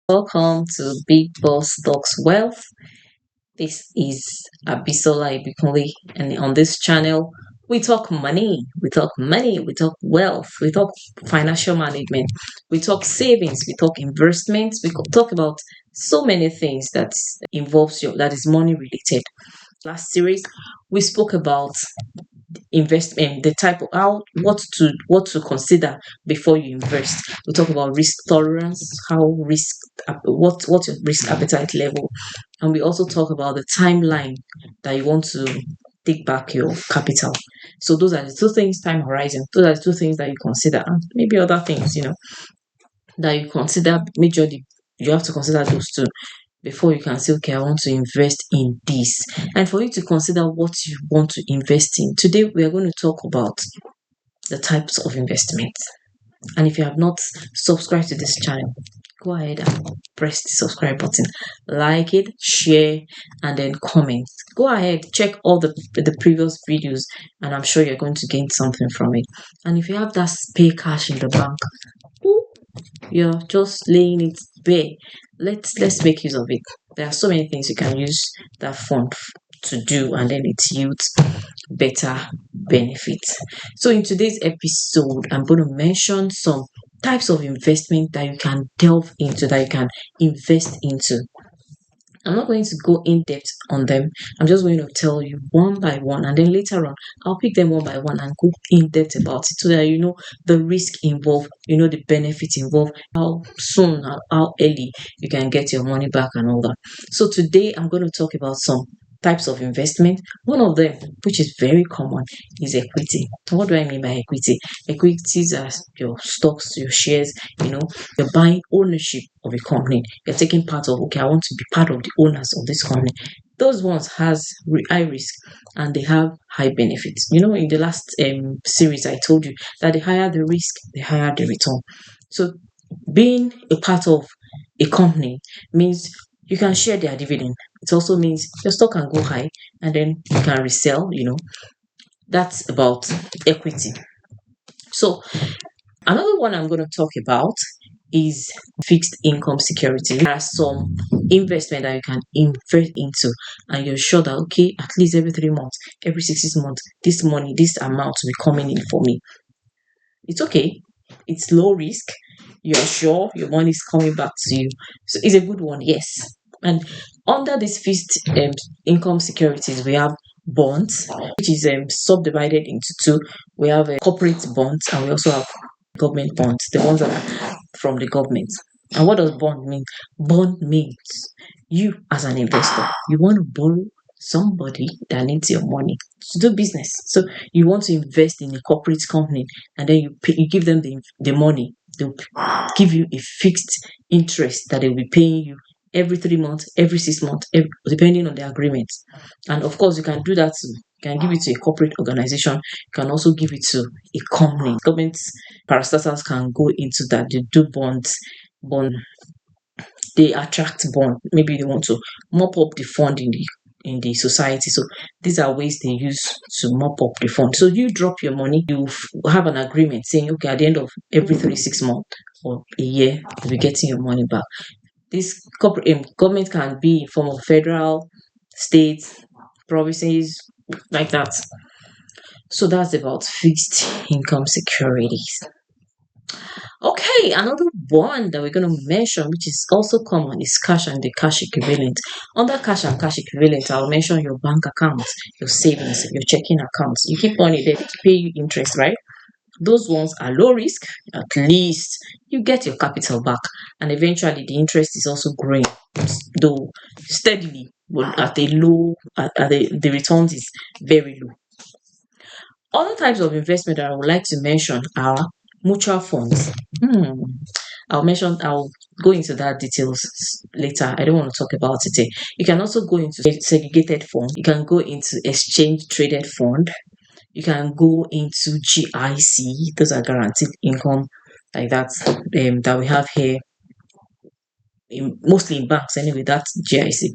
Welcome to Big Boss Talks Wealth. This is Abisola Ibikunle, and on this channel, we talk money, we talk wealth, we talk financial management, we talk savings, we talk investments, talk about so many things that that is money related. Last series, we spoke about investment, the type of how what to consider before you invest. We talk about risk tolerance, how what's your risk appetite level, and we also talk about the timeline that you want to take back your capital. So those are the two things: time horizon. Those are the two things that you consider, and maybe other things that you consider. Majorly, you have to consider those two before you can say, okay, I want to invest in this. And for you to consider what you want to invest in, today we are going to talk about the types of investments. And if you have not subscribed to this channel, go ahead and press the subscribe button, like it, share, and then comment. Go ahead, check all the previous videos, and I'm sure you're going to gain something from it. And if you have that spare cash in the bank, you're just laying it bare, let's make use of it. There are so many things you can use that fund to do, and then it yields better benefits. So in today's episode, I'm going to mention some types of investment that you can delve into, that you can invest into. I'm not going to go in depth on them. I'm just going to tell you one by one, and then later on, I'll pick them one by one and go in depth about it so that you know the risk involved, you know the benefits involved, how soon, how early you can get your money back, and all that. So today, I'm going to talk about some types of investment. One of them, which is very common, is equity. What do I mean by equity? Equities are your stocks, your shares. You're buying ownership of a company. You're taking part of, okay, I want to be part of the owners of this company. Those ones has high risk and they have high benefits. In the last series, I told you that the higher the risk, the higher the return. So being a part of a company means you can share their dividend. It also means your stock can go high and then you can resell. That's about equity. So another one I'm going to talk about is fixed income security. There are some investment that you can invest into, and you're sure that, okay, at least every 3 months, every 6 months, this money, this amount will be coming in for me. It's okay. It's low risk. You're sure your money is coming back to you. So it's a good one, yes. And under this fixed income securities, we have bonds, which is subdivided into two. We have corporate bonds, and we also have government bonds, the ones that are from the government. And what does bond mean? Bond means you, as an investor, you want to borrow somebody that needs your money to do business. So you want to invest in a corporate company, and then you give them the money. They'll give you a fixed interest that they'll be paying you every 3 months, every 6 months, depending on the agreement. And of course, you can do that. You can give it to a corporate organization. You can also give it to a company. Government parastatals can go into that. They do bond. They attract bond. Maybe they want to mop up the fund in the society. So these are ways they use to mop up the fund. So you drop your money, you have an agreement saying, okay, at the end of every 6 months or a year, you'll be getting your money back. This corporate government can be in form of federal, state, provinces, like that. So that's about fixed income securities. Okay, another one that we're going to mention, which is also common, is cash and the cash equivalent. Under cash and cash equivalent, I'll mention your bank account, your savings, your checking accounts. You keep money there to pay you interest, right? Those ones are low risk. At least you get your capital back, and eventually the interest is also growing, though steadily, but at a low. At the returns is very low. Other types of investment that I would like to mention are mutual funds. I'll go into that details later. I don't want to talk about it here. You can also go into segregated fund. You can go into exchange traded fund. You can go into GIC. Those are guaranteed income, like that we have here, mostly in banks anyway. That's GIC.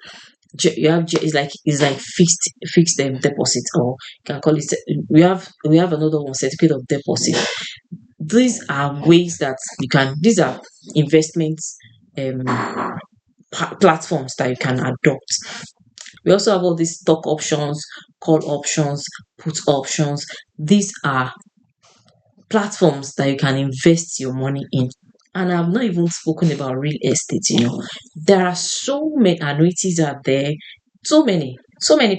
You have it's like fixed deposit, or you can call it. We have another one, certificate of deposit. These are ways that you can. These are investments platforms that you can adopt. We also have all these stock options, call options, put options. These are platforms that you can invest your money in. And I've not even spoken about real estate. There are so many annuities out there, so many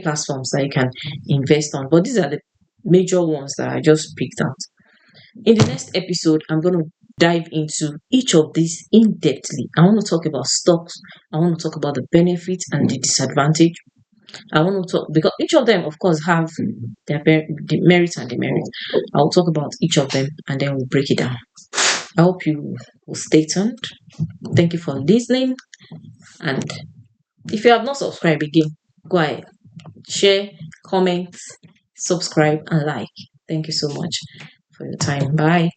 platforms that you can invest on. But these are the major ones that I just picked out. In the next episode, I'm going to dive into each of these in depthly. I want to talk about stocks. I want to talk about the benefits and the disadvantage. I want to talk because each of them, of course, have the merits and demerits. I'll talk about each of them and then we'll break it down. I hope you will stay tuned. Thank you for listening. And if you have not subscribed again, go ahead, share, comment, subscribe, and like. Thank you so much for your time. Bye.